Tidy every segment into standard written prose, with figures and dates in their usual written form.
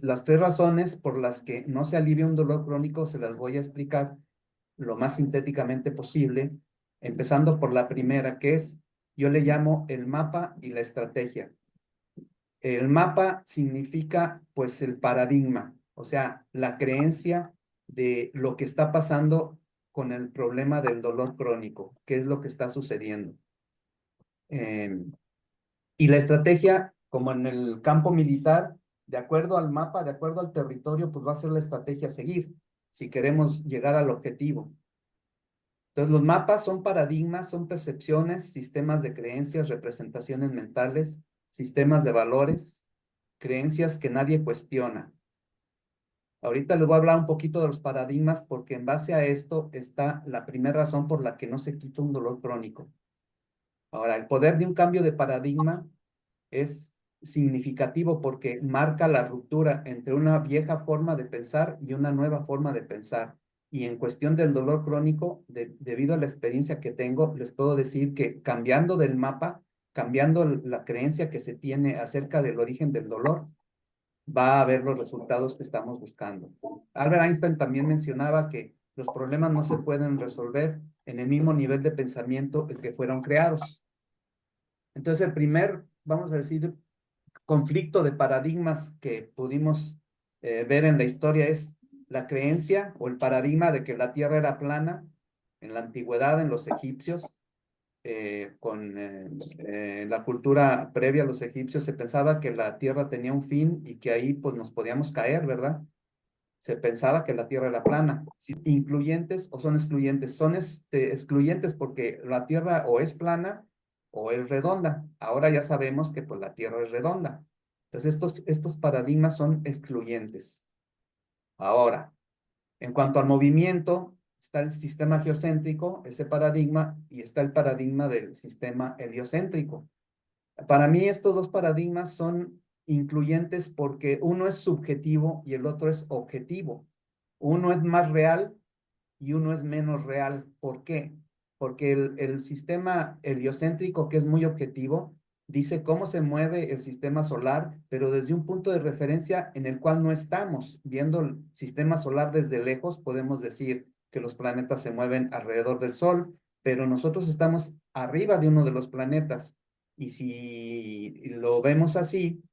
Las tres razones por las que no se alivia un dolor crónico se las voy a explicar lo más sintéticamente posible, empezando por la primera, que es, yo le llamo el mapa y la estrategia. El mapa significa, pues, el paradigma, o sea, la creencia de lo que está pasando con el problema del dolor crónico, qué es lo que está sucediendo. Y la estrategia, como en el campo militar, de acuerdo al mapa, de acuerdo al territorio, pues va a ser la estrategia a seguir, si queremos llegar al objetivo. Entonces, los mapas son paradigmas, son percepciones, sistemas de creencias, representaciones mentales, sistemas de valores, creencias que nadie cuestiona. Ahorita les voy a hablar un poquito de los paradigmas porque en base a esto está la primera razón por la que no se quita un dolor crónico. Ahora, el poder de un cambio de paradigma es significativo porque marca la ruptura entre una vieja forma de pensar y una nueva forma de pensar. Y en cuestión del dolor crónico, debido a la experiencia que tengo, les puedo decir que cambiando del mapa, cambiando la creencia que se tiene acerca del origen del dolor, va a haber los resultados que estamos buscando. Albert Einstein también mencionaba que los problemas no se pueden resolver en el mismo nivel de pensamiento en que fueron creados. Entonces, el primer, vamos a decir, conflicto de paradigmas que pudimos ver en la historia es la creencia o el paradigma de que la Tierra era plana en la antigüedad, en los egipcios, con la cultura previa a los egipcios, se pensaba que la Tierra tenía un fin y que ahí pues nos podíamos caer, ¿verdad? Se pensaba que la Tierra era plana. Si incluyentes o son excluyentes, son excluyentes porque la Tierra o es plana o es redonda. Ahora ya sabemos que pues la Tierra es redonda. Entonces estos paradigmas son excluyentes. Ahora, en cuanto al movimiento, está el sistema geocéntrico, ese paradigma, y está el paradigma del sistema heliocéntrico. Para mí estos dos paradigmas son incluyentes porque uno es subjetivo y el otro es objetivo. Uno es más real y uno es menos real. ¿Por qué? Porque el sistema heliocéntrico, que es muy objetivo, dice cómo se mueve el sistema solar, pero desde un punto de referencia en el cual no estamos. Viendo el sistema solar desde lejos, podemos decir que los planetas se mueven alrededor del Sol, pero nosotros estamos arriba de uno de los planetas. Y si lo vemos así,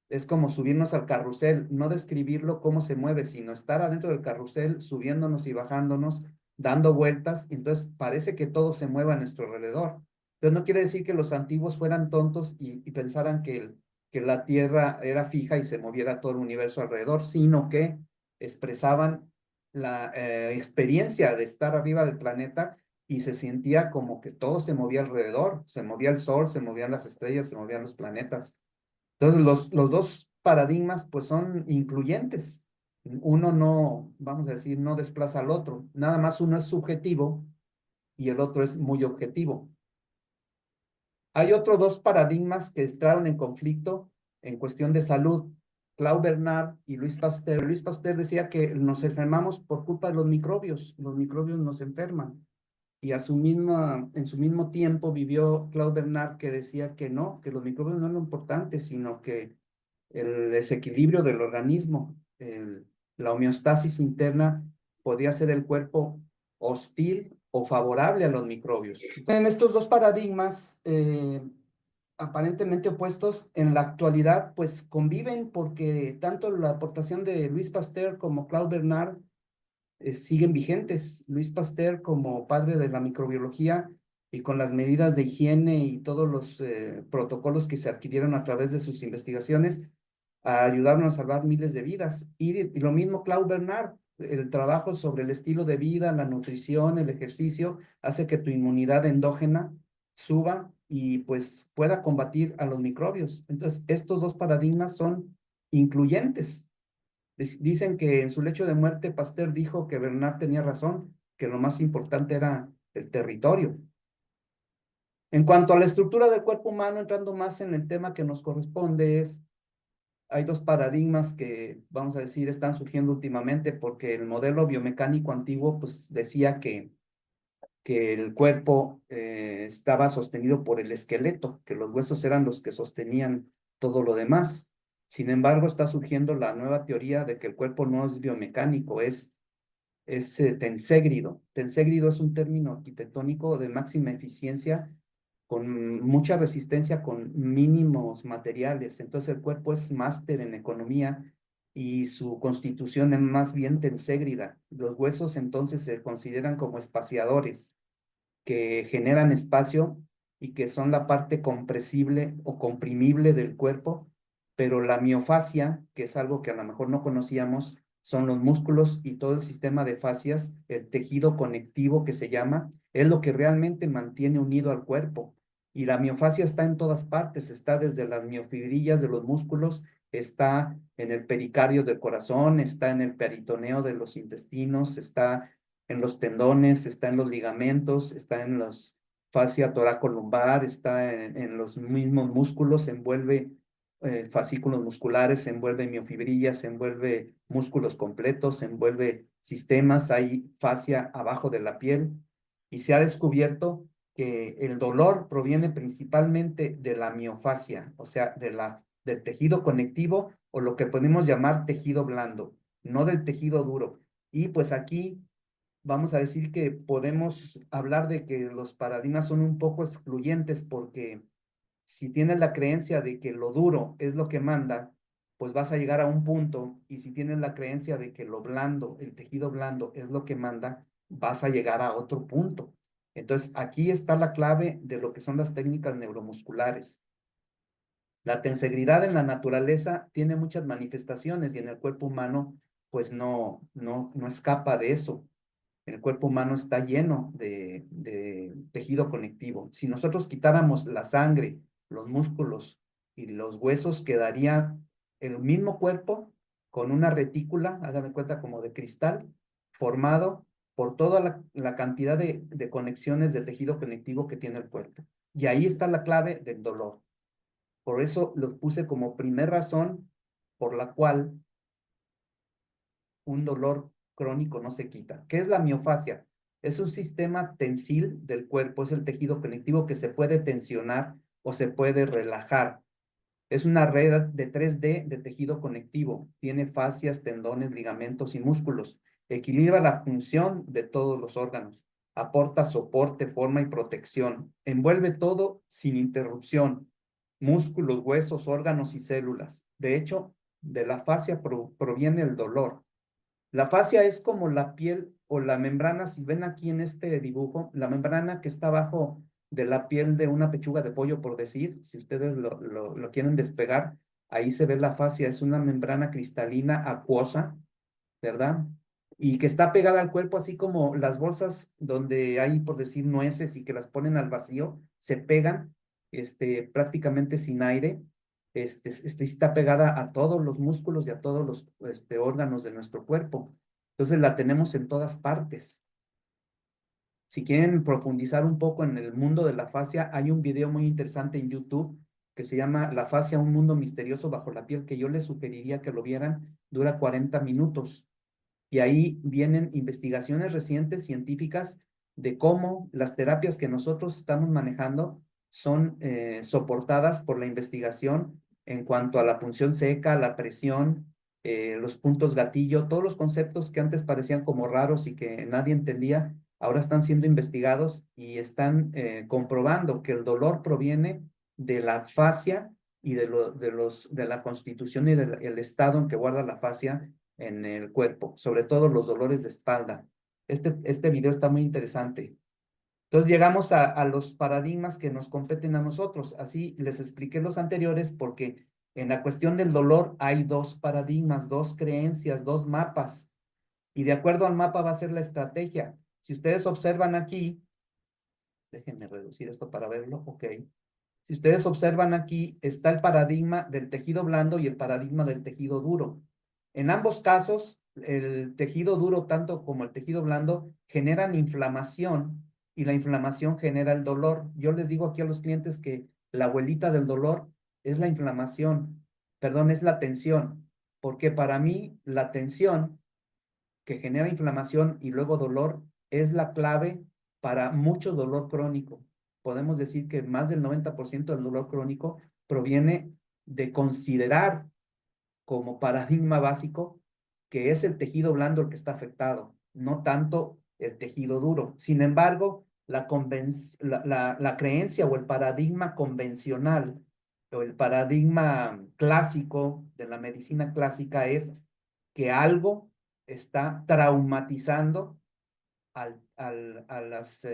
es como subirnos al carrusel, no describirlo cómo se mueve, sino estar adentro del carrusel, subiéndonos y bajándonos, dando vueltas, entonces parece que todo se mueve a nuestro alrededor. Entonces no quiere decir que los antiguos fueran tontos y pensaran que la Tierra era fija y se moviera todo el universo alrededor, sino que expresaban la experiencia de estar arriba del planeta y se sentía como que todo se movía alrededor, se movía el sol, se movían las estrellas, se movían los planetas. Entonces, los dos paradigmas pues son incluyentes. Uno no, vamos a decir, no desplaza al otro. Nada más uno es subjetivo y el otro es muy objetivo. Hay otros dos paradigmas que entraron en conflicto en cuestión de salud. Claude Bernard y Luis Pasteur. Luis Pasteur decía que nos enfermamos por culpa de los microbios. Los microbios nos enferman. Y en su mismo tiempo vivió Claude Bernard que decía que no, que los microbios no es lo importante, sino que el desequilibrio del organismo, la homeostasis interna, podía ser el cuerpo hostil o favorable a los microbios. En estos dos paradigmas aparentemente opuestos, en la actualidad pues conviven porque tanto la aportación de Luis Pasteur como Claude Bernard siguen vigentes. Luis Pasteur como padre de la microbiología y con las medidas de higiene y todos los protocolos que se adquirieron a través de sus investigaciones, ayudaron a salvar miles de vidas. Y lo mismo Claude Bernard, el trabajo sobre el estilo de vida, la nutrición, el ejercicio, hace que tu inmunidad endógena suba y pues pueda combatir a los microbios. Entonces, estos dos paradigmas son incluyentes. Dicen que en su lecho de muerte Pasteur dijo que Bernard tenía razón, que lo más importante era el territorio. En cuanto a la estructura del cuerpo humano, entrando más en el tema que nos corresponde, hay dos paradigmas que, vamos a decir, están surgiendo últimamente porque el modelo biomecánico antiguo pues decía que el cuerpo estaba sostenido por el esqueleto, que los huesos eran los que sostenían todo lo demás. Sin embargo, está surgiendo la nueva teoría de que el cuerpo no es biomecánico, es tenségrido. Tenségrido es un término arquitectónico de máxima eficiencia con mucha resistencia con mínimos materiales. Entonces el cuerpo es máster en economía y su constitución es más bien tenségrida. Los huesos entonces se consideran como espaciadores que generan espacio y que son la parte compresible o comprimible del cuerpo, pero la miofascia, que es algo que a lo mejor no conocíamos, son los músculos y todo el sistema de fascias, el tejido conectivo que se llama, es lo que realmente mantiene unido al cuerpo. Y la miofascia está en todas partes, está desde las miofibrillas de los músculos, está en el pericardio del corazón, está en el peritoneo de los intestinos, está en los tendones, está en los ligamentos, está en los fascia toracolumbar, está en los mismos músculos, envuelve fascículos musculares, envuelve miofibrillas, envuelve músculos completos, envuelve sistemas, hay fascia abajo de la piel y se ha descubierto que el dolor proviene principalmente de la miofascia, o sea, del tejido conectivo o lo que podemos llamar tejido blando, no del tejido duro. Y pues aquí vamos a decir que podemos hablar de que los paradigmas son un poco excluyentes porque si tienes la creencia de que lo duro es lo que manda, pues vas a llegar a un punto y si tienes la creencia de que lo blando, el tejido blando es lo que manda, vas a llegar a otro punto. Entonces, aquí está la clave de lo que son las técnicas neuromusculares. La tensegridad en la naturaleza tiene muchas manifestaciones y en el cuerpo humano, pues no escapa de eso. El cuerpo humano está lleno de tejido conectivo. Si nosotros quitáramos la sangre, los músculos y los huesos, quedaría el mismo cuerpo con una retícula, hagan de cuenta como de cristal, formado por toda la cantidad de conexiones de tejido conectivo que tiene el cuerpo. Y ahí está la clave del dolor. Por eso lo puse como primer razón por la cual un dolor crónico no se quita. ¿Qué es la miofascia? Es un sistema tensil del cuerpo, es el tejido conectivo que se puede tensionar o se puede relajar. Es una red de 3D de tejido conectivo. Tiene fascias, tendones, ligamentos y músculos. Equilibra la función de todos los órganos. Aporta soporte, forma y protección. Envuelve todo sin interrupción. Músculos, huesos, órganos y células. De hecho, de la fascia proviene el dolor. La fascia es como la piel o la membrana, si ven aquí en este dibujo, la membrana que está abajo de la piel de una pechuga de pollo, por decir, si ustedes lo quieren despegar, ahí se ve la fascia, es una membrana cristalina acuosa, ¿verdad? Y que está pegada al cuerpo, así como las bolsas donde hay, por decir, nueces y que las ponen al vacío, se pegan, prácticamente sin aire, está pegada a todos los músculos y a todos los, órganos de nuestro cuerpo. Entonces la tenemos en todas partes. Si quieren profundizar un poco en el mundo de la fascia, hay un video muy interesante en YouTube que se llama La fascia, un mundo misterioso bajo la piel, que yo les sugeriría que lo vieran, dura 40 minutos. Y ahí vienen investigaciones recientes científicas de cómo las terapias que nosotros estamos manejando son soportadas por la investigación en cuanto a la punción seca, la presión, los puntos gatillo, todos los conceptos que antes parecían como raros y que nadie entendía, ahora están siendo investigados y están comprobando que el dolor proviene de la fascia y de la constitución y del estado en que guarda la fascia en el cuerpo, sobre todo los dolores de espalda. Este video está muy interesante. Entonces llegamos a los paradigmas que nos competen a nosotros. Así les expliqué los anteriores porque en la cuestión del dolor hay dos paradigmas, dos creencias, dos mapas. Y de acuerdo al mapa va a ser la estrategia. Si ustedes observan aquí, déjenme reducir esto para verlo, ok. Si ustedes observan aquí, está el paradigma del tejido blando y el paradigma del tejido duro. En ambos casos, el tejido duro, tanto como el tejido blando, generan inflamación y la inflamación genera el dolor. Yo les digo aquí a los clientes que la abuelita del dolor es la inflamación, perdón, es la tensión, porque para mí la tensión que genera inflamación y luego dolor es la clave para mucho dolor crónico. Podemos decir que más del 90% del dolor crónico proviene de considerar como paradigma básico que es el tejido blando el que está afectado, no tanto el tejido duro. Sin embargo, la creencia o el paradigma convencional o el paradigma clásico de la medicina clásica es que algo está traumatizando a las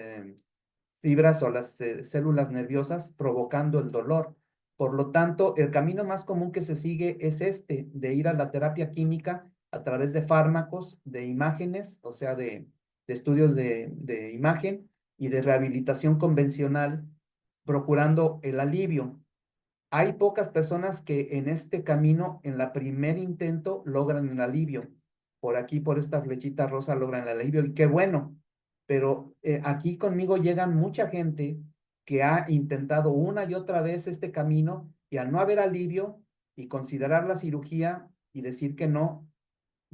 fibras o las células nerviosas provocando el dolor. Por lo tanto, el camino más común que se sigue es este, de ir a la terapia química a través de fármacos, de imágenes, o sea, de estudios de imagen y de rehabilitación convencional, procurando el alivio. Hay pocas personas que en este camino, en la primer intento, logran el alivio. Por aquí, por esta flechita rosa, logran el alivio y qué bueno. Pero aquí conmigo llegan mucha gente que ha intentado una y otra vez este camino y al no haber alivio y considerar la cirugía y decir que no,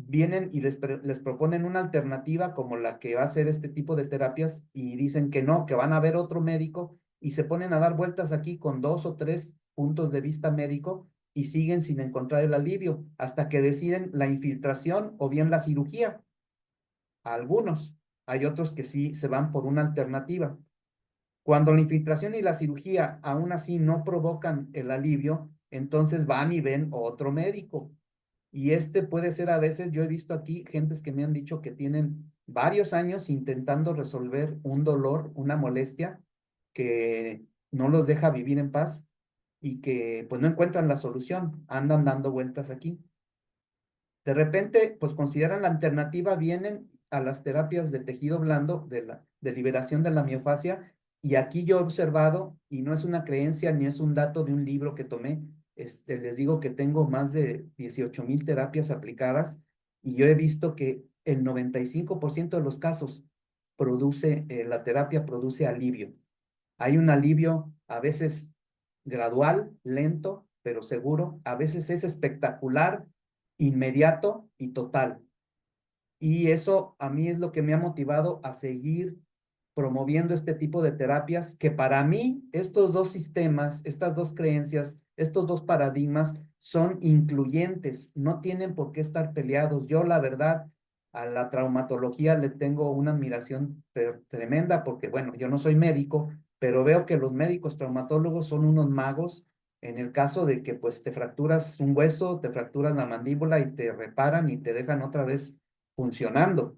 vienen y les proponen una alternativa como la que va a ser este tipo de terapias y dicen que no, que van a ver otro médico y se ponen a dar vueltas aquí con 2 o 3 puntos de vista médico y siguen sin encontrar el alivio hasta que deciden la infiltración o bien la cirugía. A algunos, hay otros que sí se van por una alternativa. Cuando la infiltración y la cirugía aún así no provocan el alivio, entonces van y ven otro médico y este puede ser a veces, yo he visto aquí gentes que me han dicho que tienen varios años intentando resolver un dolor, una molestia que no los deja vivir en paz y que pues no encuentran la solución, andan dando vueltas aquí. De repente, pues consideran la alternativa, vienen a las terapias de tejido blando, de liberación de la miofascia, y aquí yo he observado, y no es una creencia ni es un dato de un libro que tomé, les digo que tengo más de 18,000 terapias aplicadas, y yo he visto que el 95% de los casos la terapia produce alivio. Hay un alivio a veces gradual, lento, pero seguro, a veces es espectacular, inmediato y total. Y eso a mí es lo que me ha motivado a seguir promoviendo este tipo de terapias, que para mí estos dos sistemas, estas dos creencias, estos dos paradigmas son incluyentes, no tienen por qué estar peleados. Yo, la verdad, a la traumatología le tengo una admiración tremenda porque, bueno, yo no soy médico, pero veo que los médicos traumatólogos son unos magos en el caso de que pues te fracturas un hueso, te fracturas la mandíbula y te reparan y te dejan otra vez funcionando.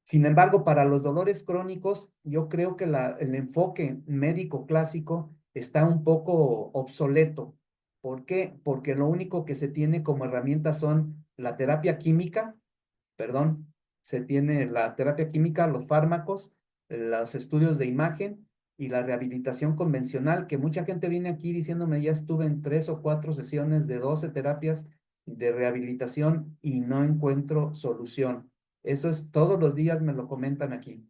Sin embargo, para los dolores crónicos, yo creo que el enfoque médico clásico está un poco obsoleto. ¿Por qué? Porque lo único que se tiene como herramienta son la terapia química, perdón, se tiene la terapia química, los fármacos, los estudios de imagen y la rehabilitación convencional, que mucha gente viene aquí diciéndome, ya estuve en 3 o 4 sesiones de 12 terapias de rehabilitación y no encuentro solución. Eso es, todos los días me lo comentan aquí.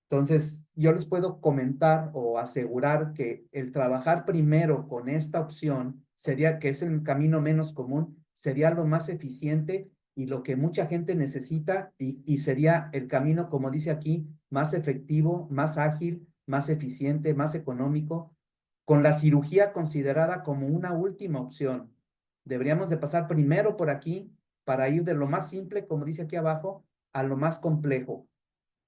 Entonces, yo les puedo comentar o asegurar que el trabajar primero con esta opción sería, que es el camino menos común, sería lo más eficiente y lo que mucha gente necesita y sería el camino, como dice aquí, más efectivo, más ágil, más eficiente, más económico, con la cirugía considerada como una última opción. Deberíamos de pasar primero por aquí para ir de lo más simple, como dice aquí abajo, a lo más complejo.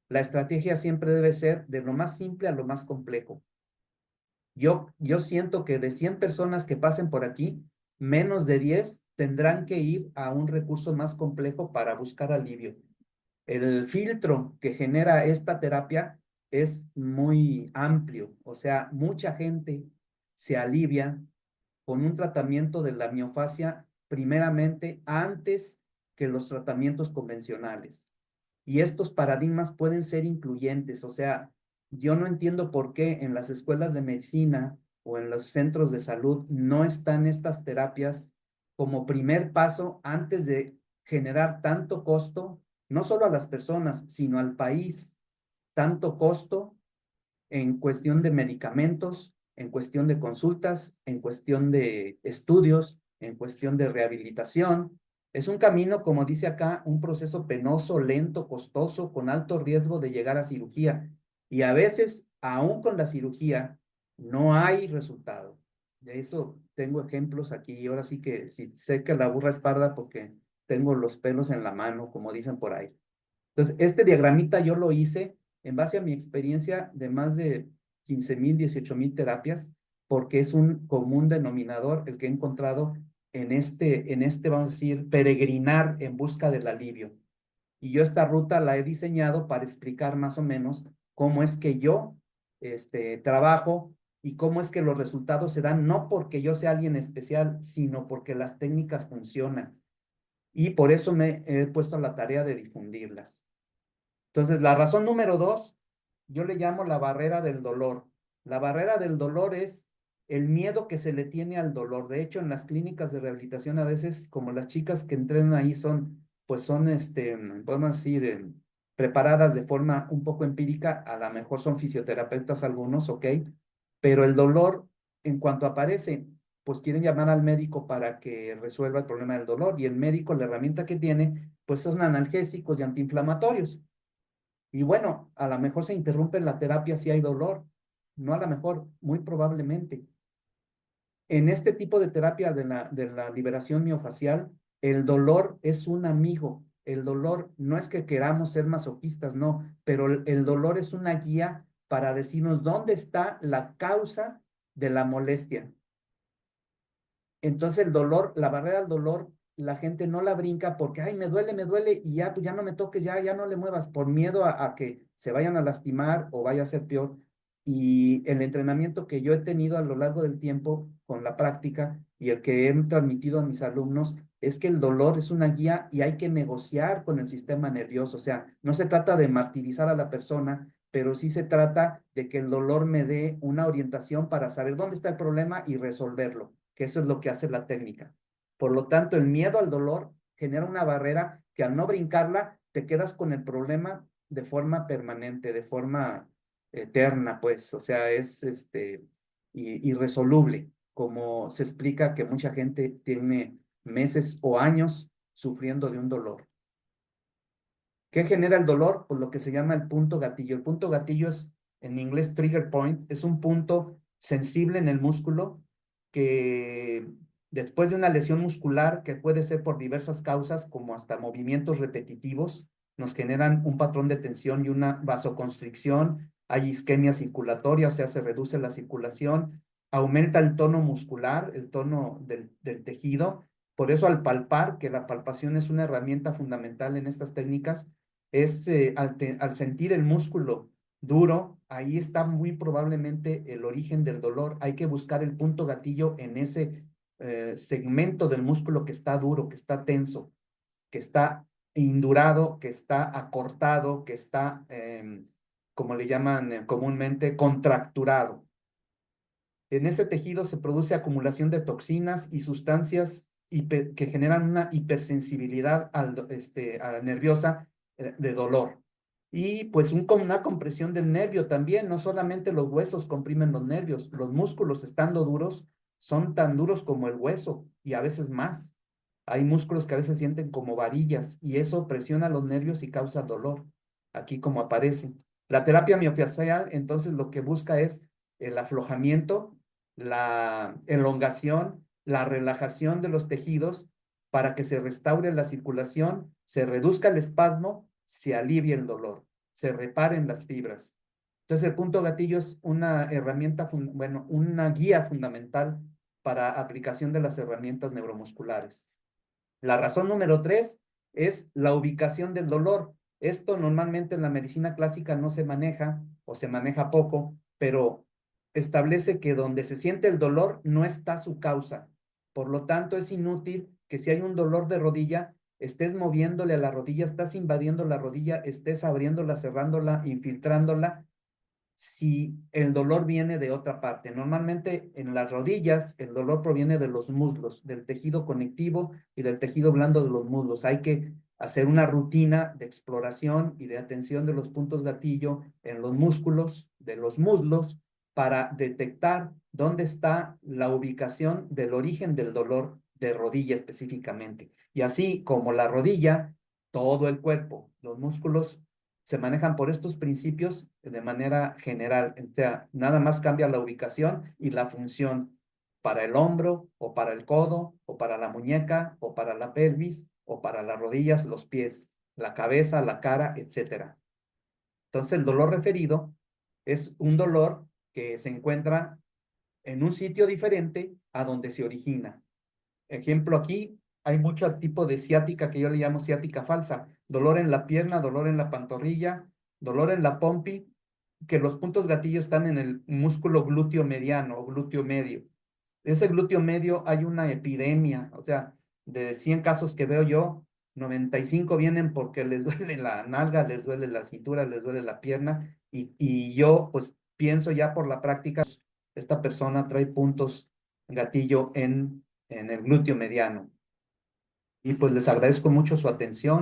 La estrategia siempre debe ser de lo más simple a lo más complejo. Yo siento que de 100 personas que pasen por aquí, menos de 10 tendrán que ir a un recurso más complejo para buscar alivio. El filtro que genera esta terapia es muy amplio, o sea, mucha gente se alivia con un tratamiento de la miofasia primeramente antes que los tratamientos convencionales. Y estos paradigmas pueden ser incluyentes, o sea, yo no entiendo por qué en las escuelas de medicina o en los centros de salud no están estas terapias como primer paso antes de generar tanto costo, no solo a las personas, sino al país, tanto costo en cuestión de medicamentos, en cuestión de consultas, en cuestión de estudios, en cuestión de rehabilitación. Es un camino, como dice acá, un proceso penoso, lento, costoso, con alto riesgo de llegar a cirugía. Y a veces, aún con la cirugía, no hay resultado. Eso tengo ejemplos aquí, y ahora sí que sí, sé que la burra es parda porque tengo los pelos en la mano, como dicen por ahí. Entonces, este diagramita yo lo hice en base a mi experiencia de más de 15,000, 18,000 terapias, porque es un común denominador el que he encontrado vamos a decir, peregrinar en busca del alivio. Y yo esta ruta la he diseñado para explicar más o menos cómo es que yo trabajo y cómo es que los resultados se dan, no porque yo sea alguien especial, sino porque las técnicas funcionan. Y por eso me he puesto a la tarea de difundirlas. Entonces, la razón número 2, yo le llamo la barrera del dolor. La barrera del dolor es el miedo que se le tiene al dolor. De hecho, en las clínicas de rehabilitación a veces, como las chicas que entrenan ahí pues son, podemos decir, preparadas de forma un poco empírica, a lo mejor son fisioterapeutas algunos, ¿ok? Pero el dolor, en cuanto aparece, pues quieren llamar al médico para que resuelva el problema del dolor. Y el médico, la herramienta que tiene, pues son analgésicos y antiinflamatorios. Y bueno, a lo mejor se interrumpe la terapia si hay dolor, no a lo mejor, muy probablemente. En este tipo de terapia de la liberación miofacial, el dolor es un amigo. El dolor no es que queramos ser masoquistas, no, pero el dolor es una guía para decirnos dónde está la causa de la molestia. Entonces el dolor, la barrera del dolor, la gente no la brinca porque, ay, me duele, y ya, pues ya no me toques, ya no le muevas, por miedo a que se vayan a lastimar o vaya a ser peor. Y el entrenamiento que yo he tenido a lo largo del tiempo con la práctica y el que he transmitido a mis alumnos es que el dolor es una guía y hay que negociar con el sistema nervioso. O sea, no se trata de martirizar a la persona, pero sí se trata de que el dolor me dé una orientación para saber dónde está el problema y resolverlo, que eso es lo que hace la técnica. Por lo tanto, el miedo al dolor genera una barrera que al no brincarla, te quedas con el problema de forma permanente, de forma eterna, pues, o sea, es irresoluble, como se explica que mucha gente tiene meses o años sufriendo de un dolor. ¿Qué genera el dolor? Pues lo que se llama el punto gatillo. El punto gatillo es, en inglés, trigger point, es un punto sensible en el músculo que después de una lesión muscular, que puede ser por diversas causas, como hasta movimientos repetitivos, nos generan un patrón de tensión y una vasoconstricción, hay isquemia circulatoria, o sea, se reduce la circulación, aumenta el tono muscular, el tono del tejido. Por eso al palpar, que la palpación es una herramienta fundamental en estas técnicas, es al sentir el músculo duro, ahí está muy probablemente el origen del dolor. Hay que buscar el punto gatillo en ese segmento del músculo que está duro, que está tenso, que está indurado, que está acortado, que está, como le llaman comúnmente, contracturado. En ese tejido se produce acumulación de toxinas y sustancias que generan una hipersensibilidad a la nerviosa de dolor. Y pues una compresión del nervio también, no solamente los huesos comprimen los nervios, los músculos estando duros son tan duros como el hueso y a veces más. Hay músculos que a veces sienten como varillas y eso presiona los nervios y causa dolor, aquí como aparece. La terapia miofascial entonces lo que busca es el aflojamiento, la elongación, la relajación de los tejidos para que se restaure la circulación, se reduzca el espasmo, se alivie el dolor, se reparen las fibras. Entonces, el punto gatillo es una herramienta, bueno, una guía fundamental para aplicación de las herramientas neuromusculares. La razón número 3 es la ubicación del dolor. Esto normalmente en la medicina clásica no se maneja o se maneja poco, pero establece que donde se siente el dolor no está su causa. Por lo tanto, es inútil que si hay un dolor de rodilla, estés moviéndole a la rodilla, estás invadiendo la rodilla, estés abriéndola, cerrándola, infiltrándola, si el dolor viene de otra parte. Normalmente en las rodillas el dolor proviene de los muslos, del tejido conectivo y del tejido blando de los muslos. Hay que hacer una rutina de exploración y de atención de los puntos gatillo en los músculos de los muslos para detectar dónde está la ubicación del origen del dolor de rodilla específicamente. Y así como la rodilla, todo el cuerpo, los músculos se manejan por estos principios de manera general. O sea, nada más cambia la ubicación y la función. para el hombro, o para el codo, o para la muñeca, o para la pelvis, o para las rodillas, los pies, la cabeza, la cara, etcétera. Entonces, el dolor referido es un dolor que se encuentra en un sitio diferente a donde se origina. Ejemplo, aquí hay mucho tipo de ciática que yo le llamo ciática falsa. Dolor en la pierna, dolor en la pantorrilla, dolor en la pompi, que los puntos gatillo están en el músculo glúteo mediano o glúteo medio. Ese glúteo medio hay una epidemia, o sea, de 100 casos que veo yo, 95 vienen porque les duele la nalga, les duele la cintura, les duele la pierna, y yo pues pienso ya por la práctica, esta persona trae puntos gatillo en el glúteo mediano. Y pues les agradezco mucho su atención.